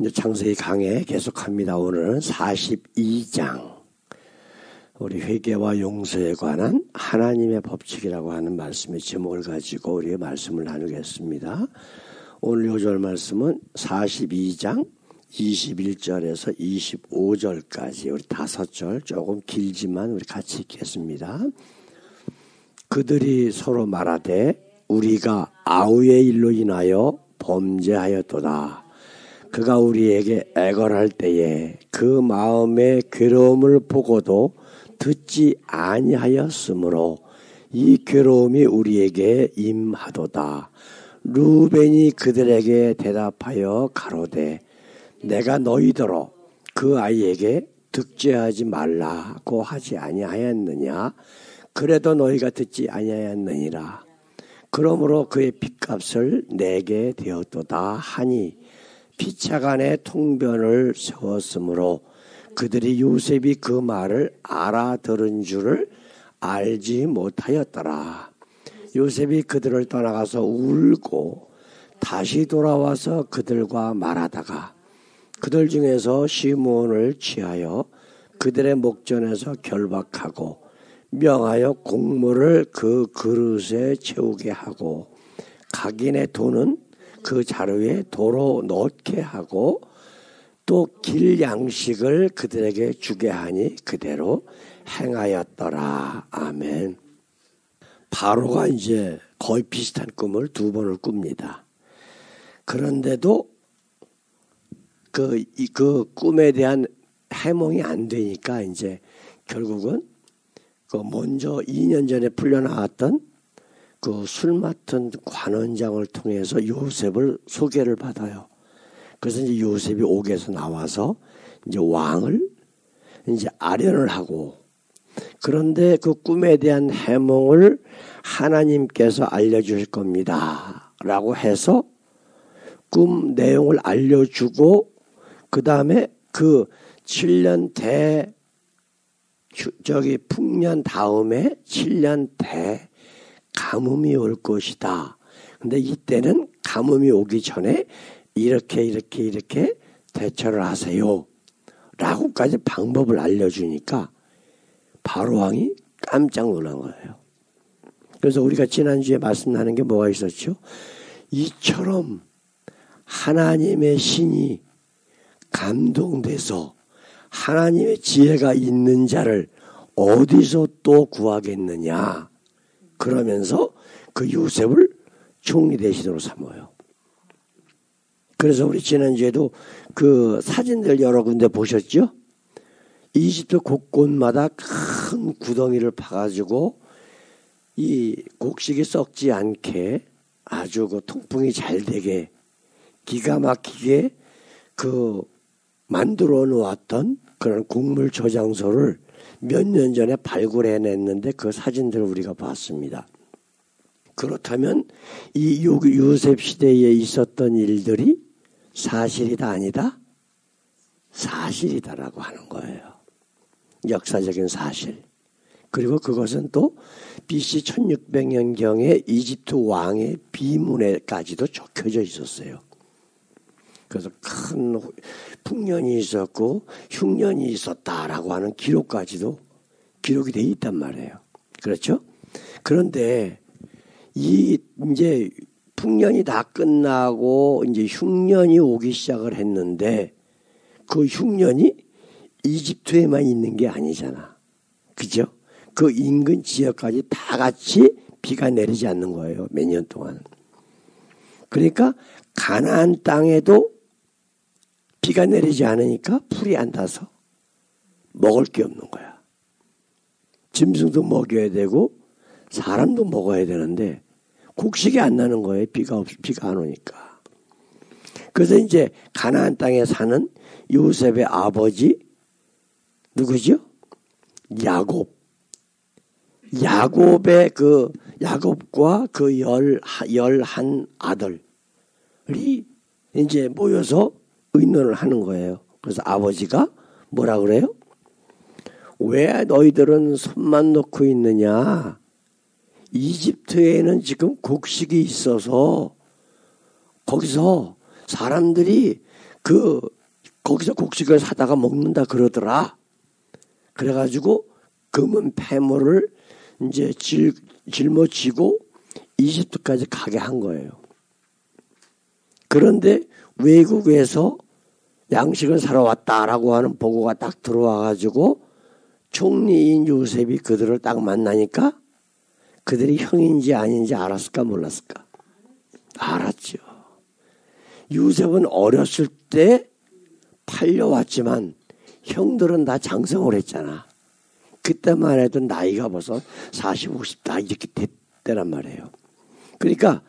이제 창세기 강해 계속합니다. 오늘은 42장 우리 회개와 용서에 관한 하나님의 법칙이라고 하는 말씀의 제목을 가지고 우리 말씀을 나누겠습니다. 오늘 요절 말씀은 42장 21절에서 25절까지 우리 5절 조금 길지만 우리 같이 읽겠습니다. 그들이 서로 말하되 우리가 아우의 일로 인하여 범죄하였도다. 그가 우리에게 애걸할 때에 그 마음의 괴로움을 보고도 듣지 아니하였으므로 이 괴로움이 우리에게 임하도다. 루벤이 그들에게 대답하여 가로되 내가 너희더러 그 아이에게 득죄하지 말라고 하지 아니하였느냐. 그래도 너희가 듣지 아니하였느니라. 그러므로 그의 핏값을 내게 되었도다 하니 피차간에 통변을 세웠으므로 그들이 요셉이 그 말을 알아들은 줄을 알지 못하였더라. 요셉이 그들을 떠나가서 울고 다시 돌아와서 그들과 말하다가 그들 중에서 시므온을 취하여 그들의 목전에서 결박하고 명하여 곡물을 그 그릇에 채우게 하고 각인의 돈은 그 자루에 도로 넣게 하고 또 길 양식을 그들에게 주게 하니 그대로 행하였더라. 아멘. 바로가 이제 거의 비슷한 꿈을 2번을 꿉니다. 그런데도 그 꿈에 대한 해몽이 안 되니까 이제 결국은 그 먼저 2년 전에 풀려나왔던 그 술 맡은 관원장을 통해서 요셉을 소개를 받아요. 그래서 이제 요셉이 옥에서 나와서 이제 왕을 이제 아련을 하고, 그런데 그 꿈에 대한 해몽을 하나님께서 알려주실 겁니다 라고 해서 꿈 내용을 알려주고, 그 다음에 그 7년 풍년 다음에 7년 가뭄이 올 것이다. 근데 이때는 가뭄이 오기 전에 이렇게 대처를 하세요 라고까지 방법을 알려주니까 바로왕이 깜짝 놀란 거예요. 그래서 우리가 지난주에 말씀 나눈 게 뭐가 있었죠? 이처럼 하나님의 신이 감동돼서 하나님의 지혜가 있는 자를 어디서 또 구하겠느냐. 그러면서 그 요셉을 총리 대신으로 삼아요. 그래서 우리 지난주에도 그 사진들 여러 군데 보셨죠? 이집트 곳곳마다 큰 구덩이를 파가지고 이 곡식이 썩지 않게 아주 그 통풍이 잘 되게 기가 막히게 그 만들어 놓았던 그런 곡물 저장소를 몇 년 전에 발굴해냈는데 그 사진들을 우리가 봤습니다. 그렇다면 이 요셉 시대에 있었던 일들이 사실이다 아니다? 사실이다라고 하는 거예요. 역사적인 사실. 그리고 그것은 또 BC 1600년경에 이집트 왕의 비문에까지도 적혀져 있었어요. 그래서 큰 풍년이 있었고 흉년이 있었다라고 하는 기록까지도 기록이 돼 있단 말이에요. 그렇죠? 그런데 이제 풍년이 다 끝나고 이제 흉년이 오기 시작을 했는데 그 흉년이 이집트에만 있는 게 아니잖아. 그죠? 그 인근 지역까지 다 같이 비가 내리지 않는 거예요. 몇 년 동안. 그러니까 가나안 땅에도 비가 내리지 않으니까 풀이 안 타서 먹을 게 없는 거야. 짐승도 먹여야 되고 사람도 먹어야 되는데 곡식이 안 나는 거예요. 비가 안 오니까. 그래서 이제 가나안 땅에 사는 요셉의 아버지 누구죠? 야곱의 야곱과 그 11 아들이 이제 모여서 의논을 하는 거예요. 그래서 아버지가 뭐라 그래요? 왜 너희들은 손만 놓고 있느냐? 이집트에는 지금 곡식이 있어서 거기서 사람들이 거기서 곡식을 사다가 먹는다 그러더라. 그래가지고 금은 폐물을 이제 짊어지고 이집트까지 가게 한 거예요. 그런데 외국에서 양식을 사러 왔다라고 하는 보고가 딱 들어와가지고 총리인 요셉이 그들을 딱 만나니까 그들이 형인지 아닌지 알았을까 몰랐을까? 알았죠. 요셉은 어렸을 때 팔려왔지만 형들은 다 장성을 했잖아. 그때만 해도 나이가 벌써 40, 50다 이렇게 됐다란 말이에요. 그러니까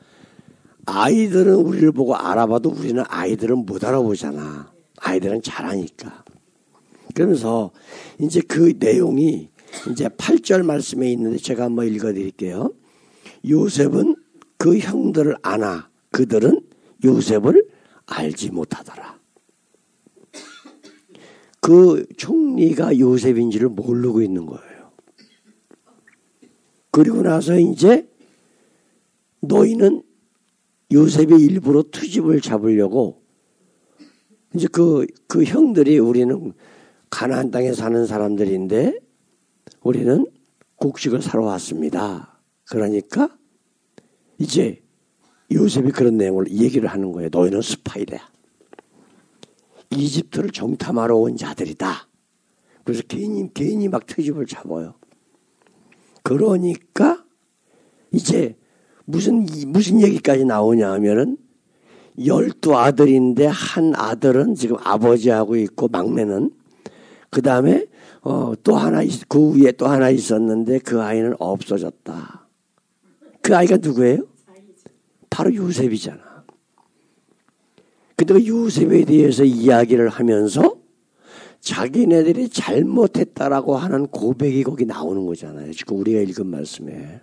아이들은 우리를 보고 알아봐도 우리는 아이들은 못 알아보잖아. 아이들은 잘하니까. 그러면서 이제 그 내용이 이제 8절 말씀에 있는데 제가 한번 읽어드릴게요. 요셉은 그 형들을 아나 그들은 요셉을 알지 못하더라. 그 총리가 요셉인지를 모르고 있는 거예요. 그리고 나서 이제 너희는 요셉의 일부러 투집을 잡으려고 이제 그 형들이 우리는 가나안 땅에 사는 사람들인데 우리는 곡식을 사러 왔습니다. 그러니까 이제 요셉이 그런 내용을 얘기를 하는 거예요. 너희는 스파이다. 이집트를 정탐하러 온 자들이다. 그래서 괜히 막 트집을 잡아요. 그러니까 이제 무슨 얘기까지 나오냐 하면은 12아들인데 한 아들은 지금 아버지하고 있고 막내는 그 다음에 또 하나 그 위에 또 하나 있었는데 그 아이는 없어졌다. 그 아이가 누구예요? 바로 요셉이잖아. 근데 그 요셉에 대해서 이야기를 하면서 자기네들이 잘못했다라고 하는 고백이 거기 나오는 거잖아요. 지금 우리가 읽은 말씀에.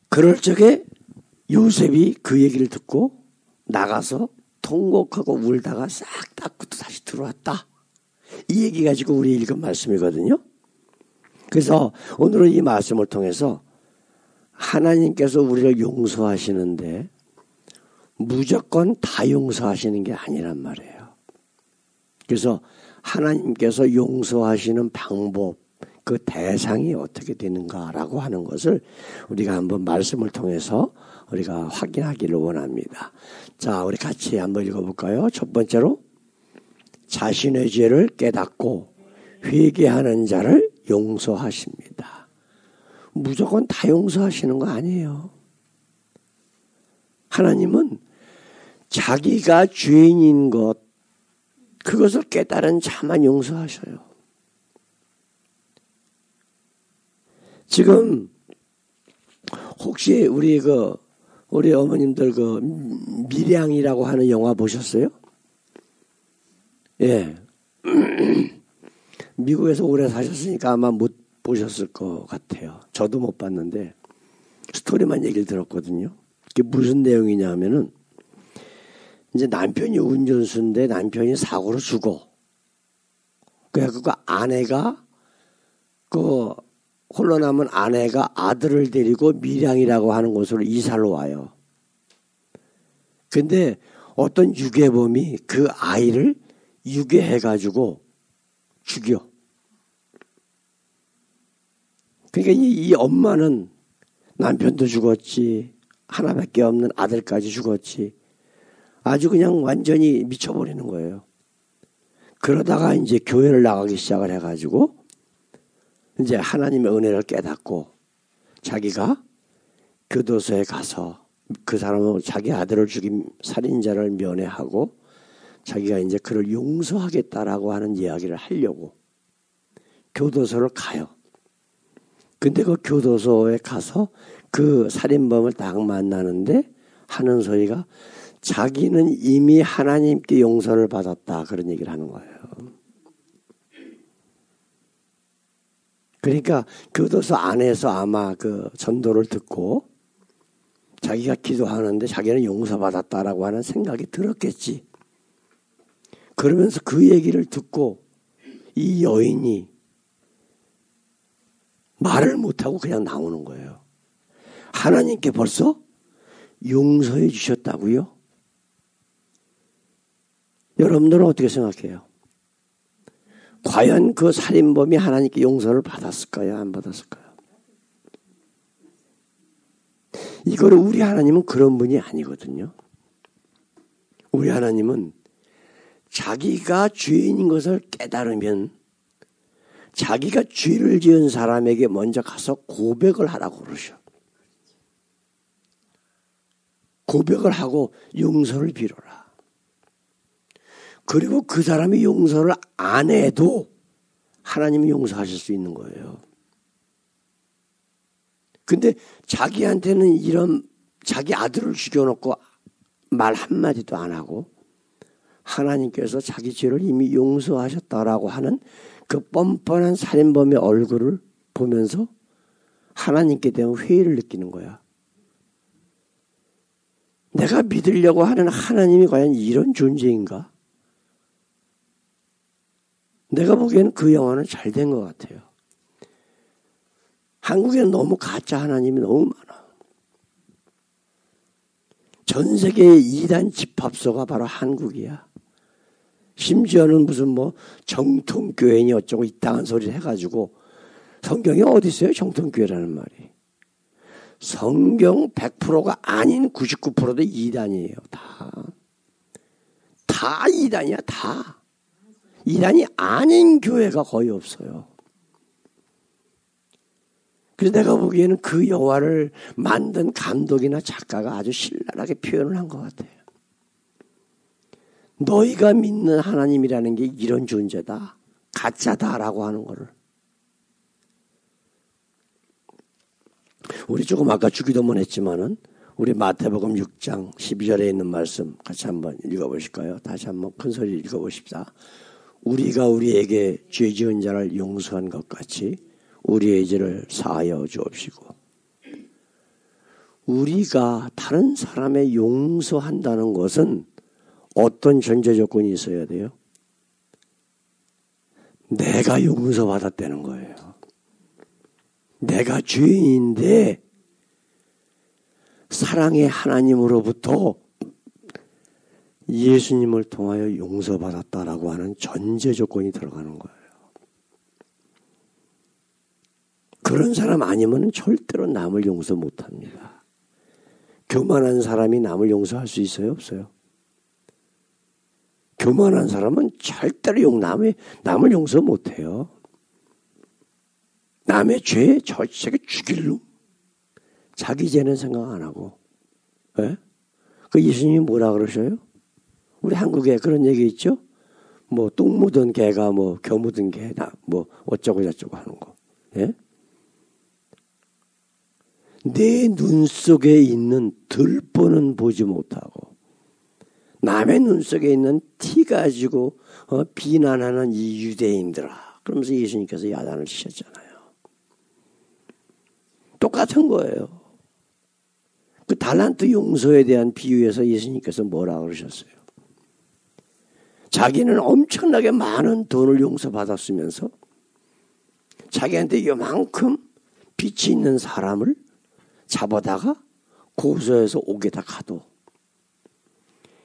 그럴 적에 요셉이 그 얘기를 듣고 나가서 통곡하고 울다가 싹 닦고 또 다시 들어왔다. 이 얘기 가지고 우리 읽은 말씀이거든요. 그래서 오늘은 이 말씀을 통해서 하나님께서 우리를 용서하시는데 무조건 다 용서하시는 게 아니란 말이에요. 그래서 하나님께서 용서하시는 방법, 그 대상이 어떻게 되는가라고 하는 것을 우리가 한번 말씀을 통해서 우리가 확인하기를 원합니다. 자, 우리 같이 한번 읽어볼까요? 첫 번째로 자신의 죄를 깨닫고 회개하는 자를 용서하십니다. 무조건 다 용서하시는 거 아니에요. 하나님은 자기가 죄인인 것, 그것을 깨달은 자만 용서하셔요. 지금 혹시 우리 어머님들 밀양이라고 하는 영화 보셨어요? 예. 미국에서 오래 사셨으니까 아마 못 보셨을 것 같아요. 저도 못 봤는데 스토리만 얘기를 들었거든요. 이게 무슨 내용이냐 하면은 이제 남편이 운전수인데 남편이 사고로 죽어. 그래서 그 아내가 홀로 남은 아내가 아들을 데리고 밀양이라고 하는 곳으로 이사를 와요. 근데 어떤 유괴범이 그 아이를 유괴해가지고 죽여. 그러니까 이 엄마는 남편도 죽었지, 하나밖에 없는 아들까지 죽었지. 아주 그냥 완전히 미쳐버리는 거예요. 그러다가 이제 교회를 나가기 시작을 해가지고 이제 하나님의 은혜를 깨닫고 자기가 교도소에 가서 그 사람은 자기 아들을 죽인 살인자를 면회하고 자기가 이제 그를 용서하겠다라고 하는 이야기를 하려고 교도소를 가요. 근데 그 교도소에 가서 그 살인범을 딱 만나는데 하는 소리가 자기는 이미 하나님께 용서를 받았다, 그런 얘기를 하는 거예요. 그러니까 교도소 안에서 아마 그 전도를 듣고 자기가 기도하는데 자기는 용서받았다라고 하는 생각이 들었겠지. 그러면서 그 얘기를 듣고 이 여인이 말을 못하고 그냥 나오는 거예요. 하나님께 벌써 용서해 주셨다고요? 여러분들은 어떻게 생각해요? 과연 그 살인범이 하나님께 용서를 받았을까요? 안 받았을까요? 이거를 우리 하나님은 그런 분이 아니거든요. 우리 하나님은 자기가 죄인인 것을 깨달으면 자기가 죄를 지은 사람에게 먼저 가서 고백을 하라고 그러셔. 고백을 하고 용서를 빌어라. 그리고 그 사람이 용서를 안 해도 하나님이 용서하실 수 있는 거예요. 근데 자기한테는 이런 자기 아들을 죽여놓고 말 한마디도 안 하고 하나님께서 자기 죄를 이미 용서하셨다라고 하는 그 뻔뻔한 살인범의 얼굴을 보면서 하나님께 대한 회의를 느끼는 거야. 내가 믿으려고 하는 하나님이 과연 이런 존재인가? 내가 보기에는 그 영화는 잘 된 것 같아요. 한국에는 너무 가짜 하나님이 너무 많아. 전 세계의 이단 집합소가 바로 한국이야. 심지어는 무슨 뭐 정통교회니 어쩌고 이딴 소리를 해가지고 성경에 어디 있어요? 정통교회라는 말이. 성경 100%가 아닌 99%도 이단이에요. 다 이단이야. 다. 이단이 아닌 교회가 거의 없어요. 그래서 내가 보기에는 그 영화를 만든 감독이나 작가가 아주 신랄하게 표현을 한 것 같아요. 너희가 믿는 하나님이라는 게 이런 존재다. 가짜다라고 하는 거를. 우리 조금 아까 주기도문 했지만은 우리 마태복음 6장 12절에 있는 말씀 같이 한번 읽어보실까요? 다시 한번 큰 소리 읽어보십시다. 우리가 우리에게 죄 지은 자를 용서한 것 같이 우리의 죄를 사하여 주옵시고. 우리가 다른 사람의 용서한다는 것은 어떤 전제 조건이 있어야 돼요? 내가 용서받았다는 거예요. 내가 죄인인데 사랑의 하나님으로부터 예수님을 통하여 용서받았다라고 하는 전제 조건이 들어가는 거예요. 그런 사람 아니면 절대로 남을 용서 못합니다. 교만한 사람이 남을 용서할 수 있어요? 없어요? 교만한 사람은 절대로 남을 용서 못해요. 남의 죄 저에게 죽일 놈. 자기 죄는 생각 안 하고. 예? 그 예수님이 뭐라 그러셔요? 우리 한국에 그런 얘기 있죠? 뭐 똥 묻은 개가 뭐 겨 묻은 개다 뭐 어쩌고 저쩌고 하는 거. 예? 내 눈 속에 있는 들보는 보지 못하고 남의 눈 속에 있는 티 가지고 비난하는 이 유대인들아. 그러면서 예수님께서 야단을 치셨잖아요. 똑같은 거예요. 그 달란트 용서에 대한 비유에서 예수님께서 뭐라 그러셨어요? 자기는 엄청나게 많은 돈을 용서받았으면서 자기한테 이만큼 빚이 있는 사람을 잡아다가 고소해서 옥에다 가도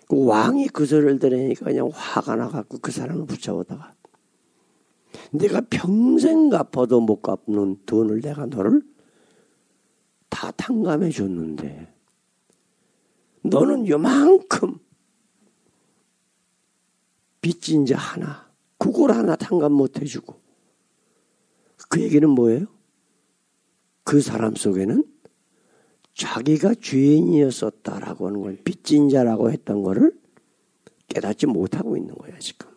그 왕이 그 소리를 들으니까 그냥 화가 나갖고 그 사람을 붙잡아다가 내가 평생 갚아도 못 갚는 돈을 내가 너를 다 탕감해 줬는데 너는 요만큼 빚진 자 하나 그걸 하나 탕감 못 해주고 그 얘기는 뭐예요? 그 사람 속에는 자기가 죄인이었었다라고 하는 걸 빚진 자라고 했던 거를 깨닫지 못하고 있는 거야 지금.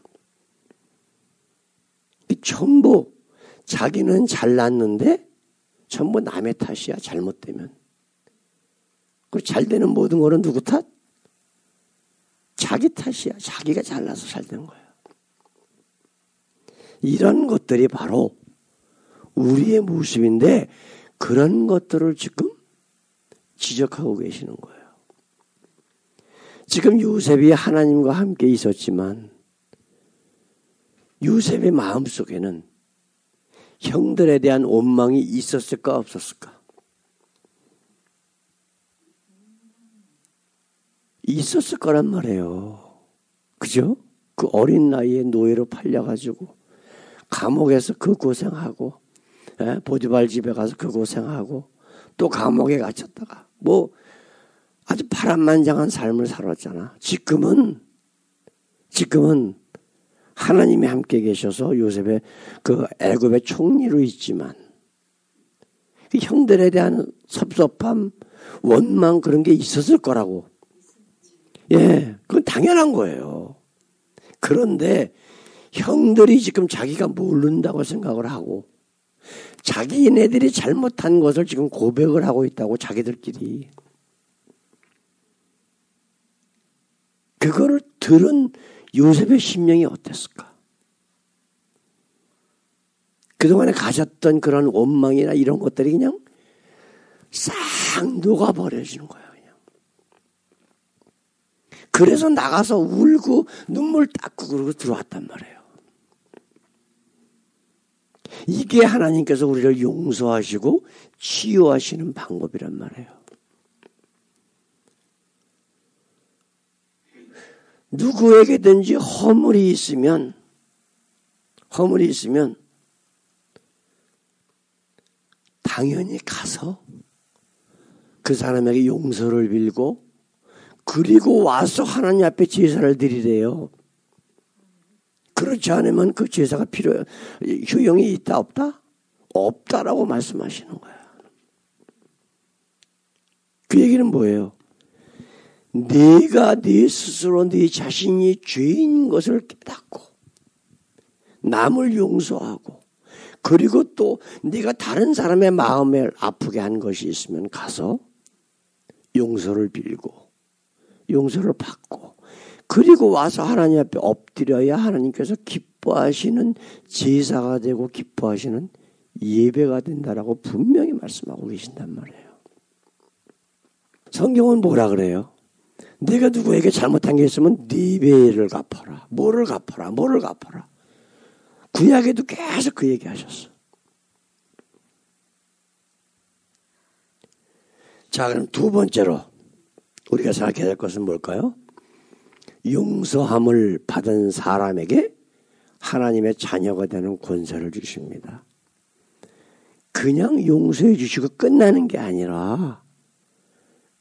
전부 자기는 잘났는데 전부 남의 탓이야 잘못되면. 그리고 잘되는 모든 거는 누구 탓? 자기 탓이야. 자기가 잘나서 잘된 거야. 이런 것들이 바로 우리의 모습인데 그런 것들을 지금 지적하고 계시는 거예요. 지금 요셉이 하나님과 함께 있었지만 요셉의 마음속에는 형들에 대한 원망이 있었을까 없었을까? 있었을 거란 말이에요. 그죠? 그 어린 나이에 노예로 팔려가지고 감옥에서 그 고생하고, 보디발 집에 가서 그 고생하고, 또 감옥에 갇혔다가 뭐 아주 파란만장한 삶을 살았잖아. 지금은 하나님이 함께 계셔서 요셉의 그 애굽의 총리로 있지만 그 형들에 대한 섭섭함, 원망 그런 게 있었을 거라고. 예, 그건 당연한 거예요. 그런데 형들이 지금 자기가 모른다고 생각을 하고 자기네들이 잘못한 것을 지금 고백을 하고 있다고 자기들끼리. 그거를 들은 요셉의 심령이 어땠을까? 그동안에 가졌던 그런 원망이나 이런 것들이 그냥 싹 녹아버려지는 거예요. 그냥. 그래서 나가서 울고 눈물 닦고 그러고 들어왔단 말이에요. 이게 하나님께서 우리를 용서하시고 치유하시는 방법이란 말이에요. 누구에게든지 허물이 있으면 당연히 가서 그 사람에게 용서를 빌고 그리고 와서 하나님 앞에 제사를 드리래요. 그렇지 않으면 그 제사가 효용이 있다 없다? 없다라고 말씀하시는 거야. 그 얘기는 뭐예요? 네가 네 스스로 네 자신이 죄인 것을 깨닫고 남을 용서하고 그리고 또 네가 다른 사람의 마음을 아프게 한 것이 있으면 가서 용서를 빌고 용서를 받고 그리고 와서 하나님 앞에 엎드려야 하나님께서 기뻐하시는 제사가 되고 기뻐하시는 예배가 된다라고 분명히 말씀하고 계신단 말이에요. 성경은 뭐라 그래요? 내가 누구에게 잘못한 게 있으면 네 배를 갚아라. 뭐를 갚아라. 구약에도 계속 그 얘기 하셨어. 자, 그럼 두 번째로 우리가 생각해야 될 것은 뭘까요? 용서함을 받은 사람에게 하나님의 자녀가 되는 권세를 주십니다. 그냥 용서해 주시고 끝나는 게 아니라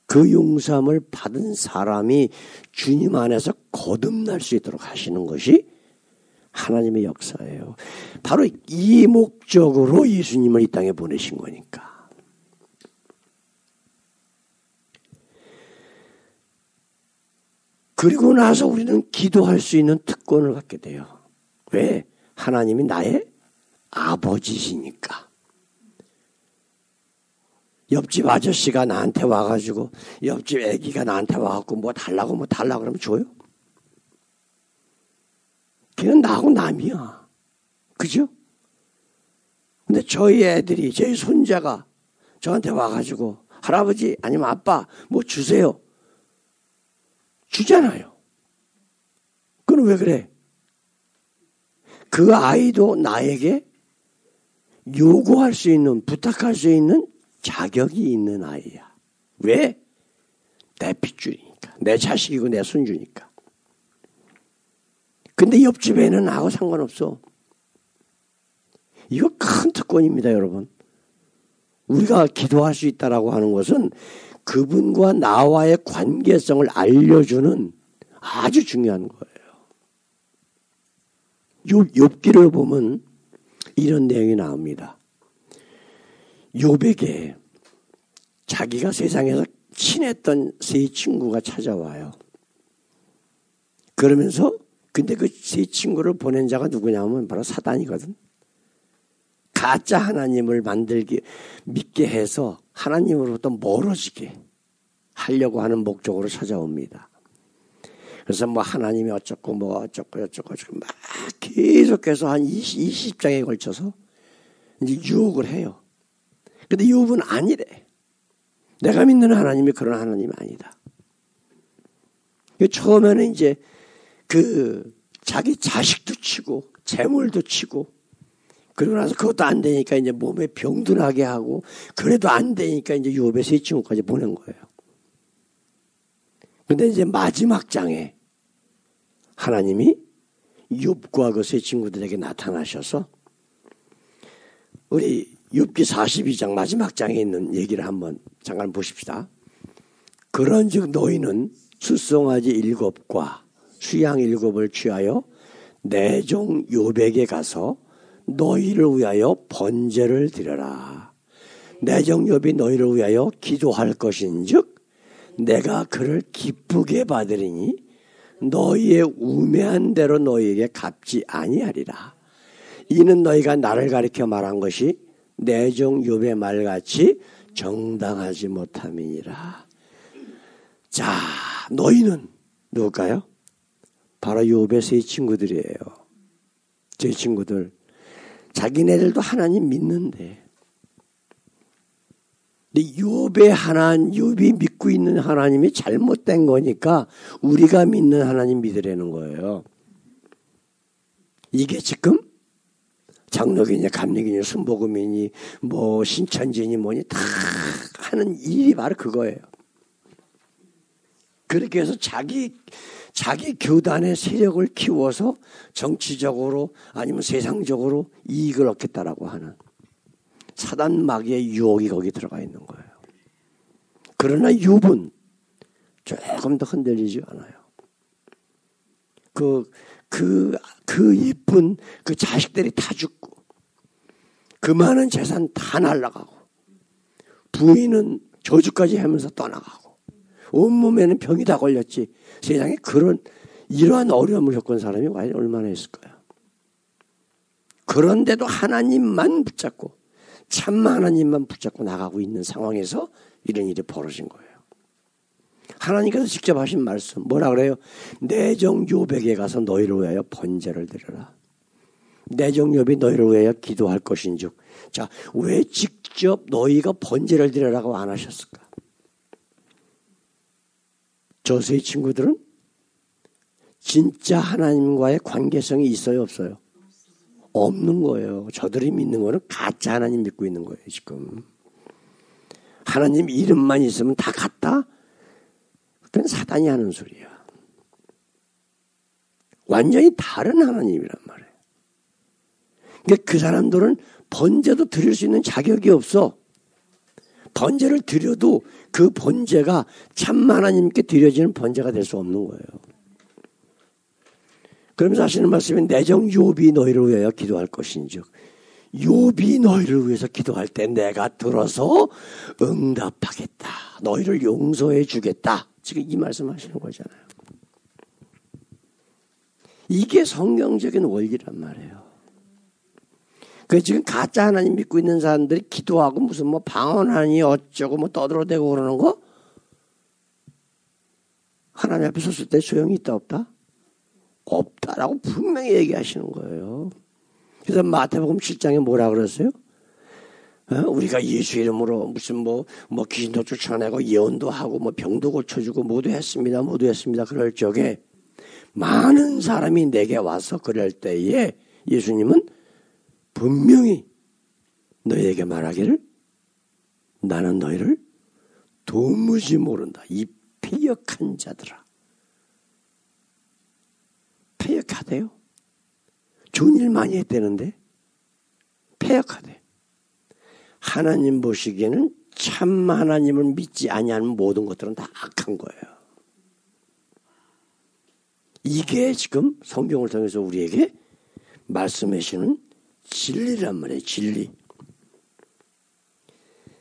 그 용서함을 받은 사람이 주님 안에서 거듭날 수 있도록 하시는 것이 하나님의 역사예요. 바로 이 목적으로 예수님을 이 땅에 보내신 거니까. 그리고 나서 우리는 기도할 수 있는 특권을 갖게 돼요. 왜? 하나님이 나의 아버지시니까. 옆집 아저씨가 나한테 와가지고 옆집 애기가 나한테 와갖고 뭐 달라고 그러면 줘요? 걔는 나하고 남이야. 그죠? 근데 저희 애들이 저희 손자가 저한테 와가지고 할아버지 아니면 아빠 뭐 주세요. 주잖아요. 그건 왜 그래? 그 아이도 나에게 요구할 수 있는 부탁할 수 있는 자격이 있는 아이야. 왜? 내 핏줄이니까. 내 자식이고 내 손주니까. 근데 옆집 애는 나하고 상관없어. 이거 큰 특권입니다, 여러분. 우리가 기도할 수 있다라고 하는 것은 그분과 나와의 관계성을 알려주는 아주 중요한 거예요. 욥기를 보면 이런 내용이 나옵니다. 욥에게 자기가 세상에서 친했던 세 친구가 찾아와요. 그러면서 근데 그 세 친구를 보낸 자가 누구냐면 바로 사단이거든. 가짜 하나님을 믿게 해서 하나님으로부터 멀어지게 하려고 하는 목적으로 찾아옵니다. 그래서 뭐 하나님이 어쩌고 뭐 어쩌고 막 계속해서 한 20장에 걸쳐서 이제 유혹을 해요. 근데 욥은 아니래. 내가 믿는 하나님이 그런 하나님이 아니다. 처음에는 이제 자기 자식도 치고 재물도 치고 그러고 나서 그것도 안 되니까 이제 몸에 병도 나게 하고 그래도 안 되니까 이제 욥의 세 친구까지 보낸 거예요. 근데 이제 마지막 장에 하나님이 욥과 그 세 친구들에게 나타나셔서 우리 욥기 42장 마지막 장에 있는 얘기를 한번 잠깐 보십시다. 그런즉 너희는 숫송아지 7과 수양 7을 취하여 내 종 욥에게 가서 너희를 위하여 번제를 드려라. 내 종 욥이 너희를 위하여 기도할 것인즉 내가 그를 기쁘게 받으리니 너희의 우매한 대로 너희에게 갚지 아니하리라. 이는 너희가 나를 가리켜 말한 것이 내 종 욥의 말같이 정당하지 못함이니라. 자, 너희는 누굴까요? 바로 욥의 세 친구들이에요. 제 친구들. 자기네들도 하나님 믿는데. 근데 욥이 믿고 있는 하나님이 잘못된 거니까 우리가 믿는 하나님 믿으라는 거예요. 이게 지금 장로교니 감리교니 순복음이니 뭐 신천지니 뭐니 다 하는 일이 바로 그거예요. 그렇게 해서 자기 교단의 세력을 키워서 정치적으로 아니면 세상적으로 이익을 얻겠다라고 하는 사단 마귀의 유혹이 거기 들어가 있는 거예요. 그러나 욥은 조금 더 흔들리지 않아요. 그 예쁜 그 자식들이 다 죽고 그 많은 재산 다 날아가고 부인은 저주까지 하면서 떠나가고 온몸에는 병이 다 걸렸지. 세상에 이러한 어려움을 겪은 사람이 얼마나 있을까요? 그런데도 하나님만 붙잡고 참 하나님만 붙잡고 나가고 있는 상황에서 이런 일이 벌어진 거예요. 하나님께서 직접 하신 말씀 뭐라 그래요? 내 종 욥에게 가서 너희를 위하여 번제를 드려라. 내 종 욥이 너희를 위하여 기도할 것인즉. 자, 왜 직접 너희가 번제를 드려라고 안 하셨을까? 저 세 친구들은 진짜 하나님과의 관계성이 있어요, 없어요? 없는 거예요. 저들이 믿는 거는 가짜 하나님 믿고 있는 거예요, 지금. 하나님 이름만 있으면 다 같다? 그건 사단이 하는 소리야. 완전히 다른 하나님이란 말이에요. 그러니까 그 사람들은 번제도 드릴 수 있는 자격이 없어. 번제를 드려도 그 번제가 참 하나님께 드려지는 번제가 될 수 없는 거예요. 그러면서 하시는 말씀이 내 종 욥이 너희를 위하여 기도할 것인즉 욥이 너희를 위해서 기도할 때 내가 들어서 응답하겠다. 너희를 용서해 주겠다. 지금 이 말씀하시는 거잖아요. 이게 성경적인 원리란 말이에요. 그 지금 가짜 하나님 믿고 있는 사람들이 기도하고 무슨 뭐 방언하니 어쩌고 뭐 떠들어대고 그러는 거 하나님 앞에 섰을 때 소용이 있다 없다? 없다라고 분명히 얘기하시는 거예요. 그래서 마태복음 7장에 뭐라 그랬어요? 우리가 예수 이름으로 무슨 뭐 귀신도 쫓아내고 예언도 하고 뭐 병도 고쳐주고 모두 했습니다. 그럴 적에 많은 사람이 내게 와서 그럴 때에 예수님은 분명히 너희에게 말하기를 나는 너희를 도무지 모른다. 이 패역한 자들아. 패역하대요. 좋은 일 많이 했다는데 패역하대. 하나님 보시기에는 참 하나님을 믿지 아니하는 모든 것들은 다 악한 거예요. 이게 지금 성경을 통해서 우리에게 말씀해 주시는 진리란 말이에요. 진리.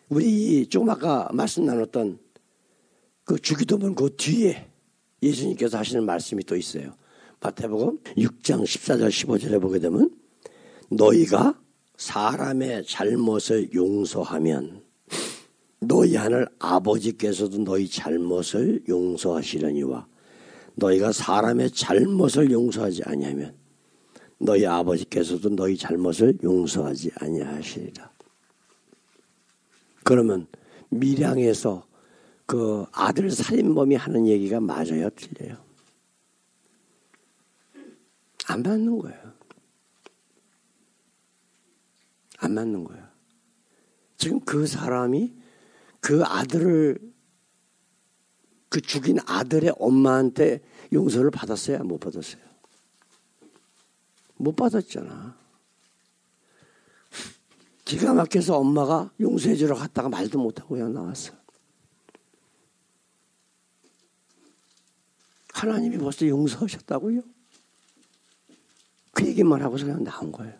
우리 조금 아까 말씀 나눴던 그 주기도문 그 뒤에 예수님께서 하시는 말씀이 또 있어요. 마태복음 6장 14절 15절에 보게 되면 너희가 사람의 잘못을 용서하면 너희 하늘 아버지께서도 너희 잘못을 용서하시려니와 너희가 사람의 잘못을 용서하지 아니하면 너희 아버지께서도 너희 잘못을 용서하지 아니하시리라. 그러면 밀양에서 그 아들 살인범이 하는 얘기가 맞아요, 틀려요? 안 맞는 거예요. 안 맞는 거예요. 지금 그 사람이 그 아들을 그 죽인 아들의 엄마한테 용서를 받았어요? 못 받았어요? 못 받았잖아. 기가 막혀서 엄마가 용서해 주러 갔다가 말도 못하고 그냥 나왔어. 하나님이 벌써 용서하셨다고요? 그 얘기만 하고서 그냥 나온 거예요.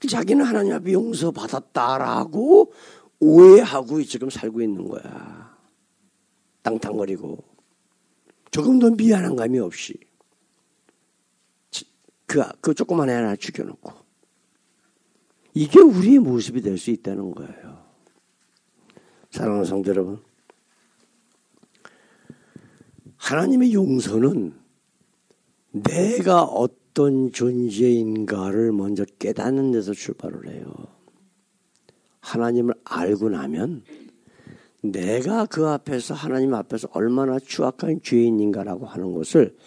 자기는 하나님 앞에 용서받았다라고 오해하고 지금 살고 있는 거야. 땅탕거리고 조금도 미안한 감이 없이 그 조그만 애 하나 죽여놓고. 이게 우리의 모습이 될 수 있다는 거예요. 사랑하는 성도 여러분, 하나님의 용서는 내가 어떤 존재인가를 먼저 깨닫는 데서 출발을 해요. 하나님을 알고 나면 내가 그 앞에서 하나님 앞에서 얼마나 추악한 죄인인가라고 하는 것을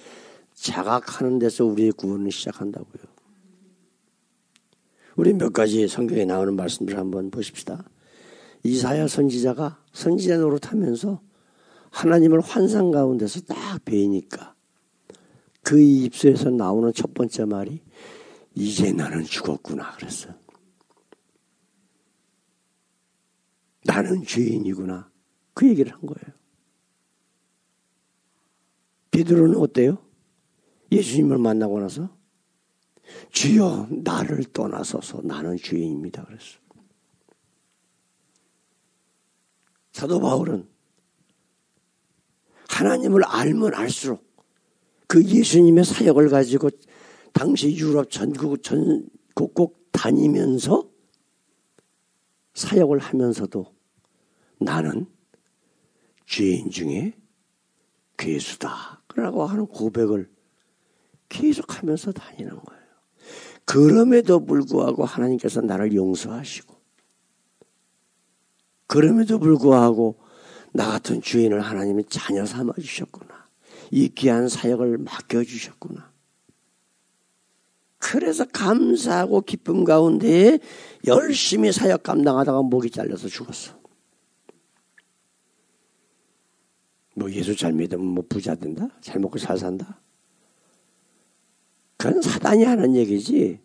자각하는 데서 우리의 구원을 시작한다고요. 우리 몇 가지 성경에 나오는 말씀들을 한번 보십시다. 이사야 선지자가 선지자 노릇하면서 하나님을 환상 가운데서 딱 뵈니까 그 입술에서 나오는 첫 번째 말이 이제 나는 죽었구나 그랬어요. 나는 죄인이구나. 그 얘기를 한 거예요. 베드로는 어때요? 예수님을 만나고 나서 주여 나를 떠나소서 나는 죄인입니다 그랬어요. 사도 바울은 하나님을 알면 알수록 그 예수님의 사역을 가지고 당시 유럽 전국곳 다니면서 사역을 하면서도 나는 죄인 중에 괴수다 라고 하는 고백을 계속하면서 다니는 거예요. 그럼에도 불구하고 하나님께서 나를 용서하시고 그럼에도 불구하고 나 같은 죄인을 하나님이 자녀 삼아주셨구나. 이 귀한 사역을 맡겨주셨구나. 그래서 감사하고 기쁨 가운데 열심히 사역 감당하다가 목이 잘려서 죽었어. 뭐 예수 잘 믿으면 뭐 부자 된다? 잘 먹고 잘 산다? 그건 사단이 하는 얘기지.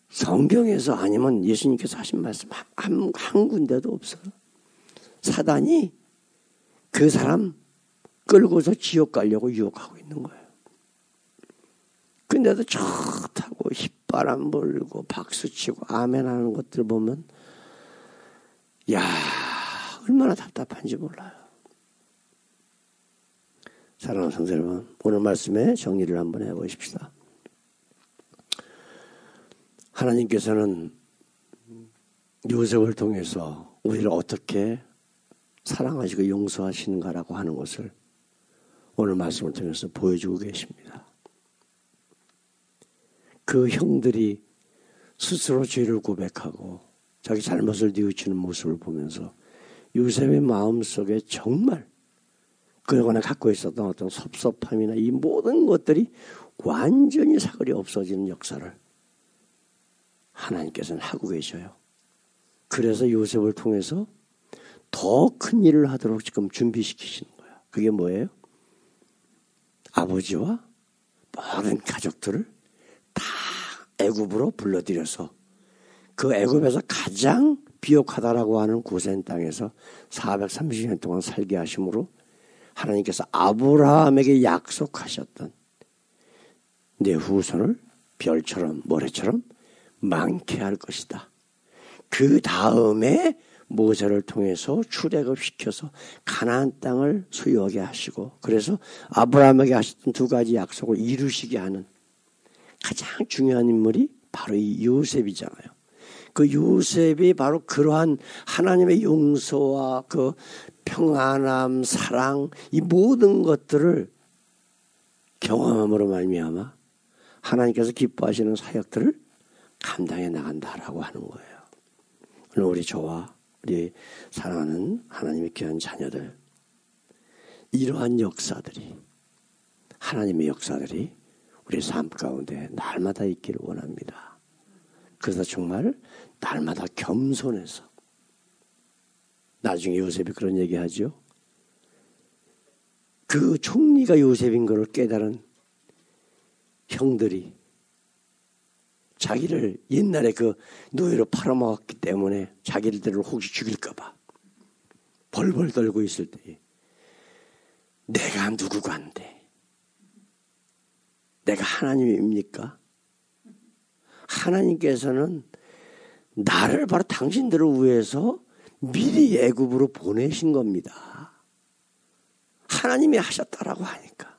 성경에서 아니면 예수님께서 하신 말씀 한 군데도 없어요. 사단이 그 사람 끌고서 지옥 가려고 유혹하고 있는 거예요. 근데도 좋다고 휘바람 불고 박수치고 아멘 하는 것들 보면 야 얼마나 답답한지 몰라요. 사랑하는 성도 여러분, 오늘 말씀에 정리를 한번 해보십시다. 하나님께서는 요셉을 통해서 우리를 어떻게 사랑하시고 용서하시는가라고 하는 것을 오늘 말씀을 통해서 보여주고 계십니다. 그 형들이 스스로 죄를 고백하고 자기 잘못을 뉘우치는 모습을 보면서 요셉의 마음속에 정말 그동안에 갖고 있었던 어떤 섭섭함이나 이 모든 것들이 완전히 사거리 없어지는 역사를 하나님께서는 하고 계셔요. 그래서 요셉을 통해서 더 큰 일을 하도록 지금 준비시키시는 거야. 그게 뭐예요? 아버지와 모든 가족들을 다 애굽으로 불러들여서 그 애굽에서 가장 비옥하다라고 하는 고센 땅에서 430년 동안 살게 하심으로 하나님께서 아브라함에게 약속하셨던 내 후손을 별처럼 모래처럼 많게 할 것이다. 그 다음에 모세를 통해서 출애굽시켜서 가나안 땅을 소유하게 하시고 그래서 아브라함에게 하셨던 두 가지 약속을 이루시게 하는 가장 중요한 인물이 바로 이 요셉이잖아요. 그 요셉이 바로 그러한 하나님의 용서와 그 평안함, 사랑 이 모든 것들을 경험함으로 말미암아 하나님께서 기뻐하시는 사역들을 감당해 나간다라고 하는 거예요. 오늘 우리 저와 우리 사랑하는 하나님의 귀한 자녀들 이러한 역사들이 하나님의 역사들이 우리 삶 가운데 날마다 있기를 원합니다. 그래서 정말 날마다 겸손해서 나중에 요셉이 그런 얘기하죠. 그 총리가 요셉인 것을 깨달은 형들이 자기를 옛날에 그 노예로 팔아먹었기 때문에 자기들을 혹시 죽일까 봐 벌벌 떨고 있을 때 내가 누구가 안 돼? 내가 하나님입니까? 하나님께서는 나를 바로 당신들을 위해서 미리 애굽으로 보내신 겁니다. 하나님이 하셨다라고 하니까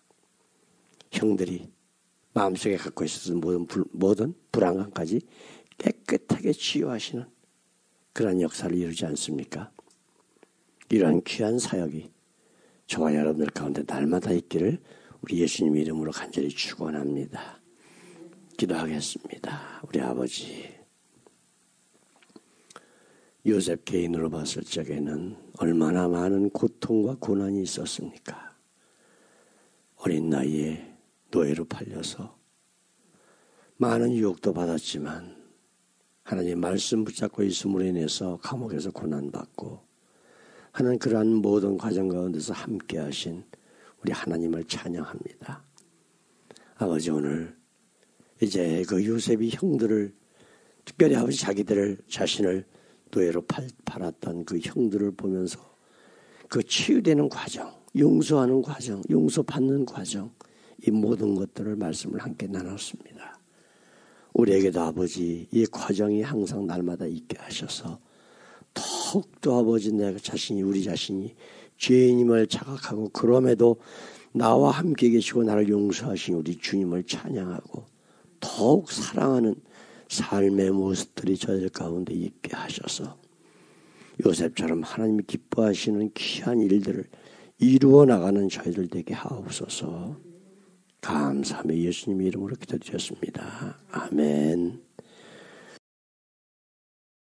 형들이 마음속에 갖고 있었던 모든 불안감까지 깨끗하게 치유하시는 그런 역사를 이루지 않습니까? 이러한 귀한 사역이 저와 여러분들 가운데 날마다 있기를 우리 예수님 이름으로 간절히 축원합니다. 기도하겠습니다. 우리 아버지, 요셉 개인으로 봤을 적에는 얼마나 많은 고통과 고난이 있었습니까? 어린 나이에 노예로 팔려서 많은 유혹도 받았지만 하나님 말씀 붙잡고 있음으로 인해서 감옥에서 고난받고 하는 그러한 모든 과정 가운데서 함께 하신 우리 하나님을 찬양합니다. 아버지, 오늘 이제 그 요셉이 형들을, 특별히 아버지 자기들을 자신을 노예로 팔았던 그 형들을 보면서 그 치유되는 과정, 용서하는 과정, 용서받는 과정, 이 모든 것들을 말씀을 함께 나눴습니다. 우리에게도 아버지 이 과정이 항상 날마다 있게 하셔서 더욱더 아버지 내가 자신이, 우리 자신이 죄인임을 자각하고 그럼에도 나와 함께 계시고 나를 용서하신 우리 주님을 찬양하고 더욱 사랑하는 삶의 모습들이 저희들 가운데 있게 하셔서 요셉처럼 하나님이 기뻐하시는 귀한 일들을 이루어 나가는 저희들 되게 하옵소서. 감사하며 예수님 이름으로 기도드렸습니다. 아멘.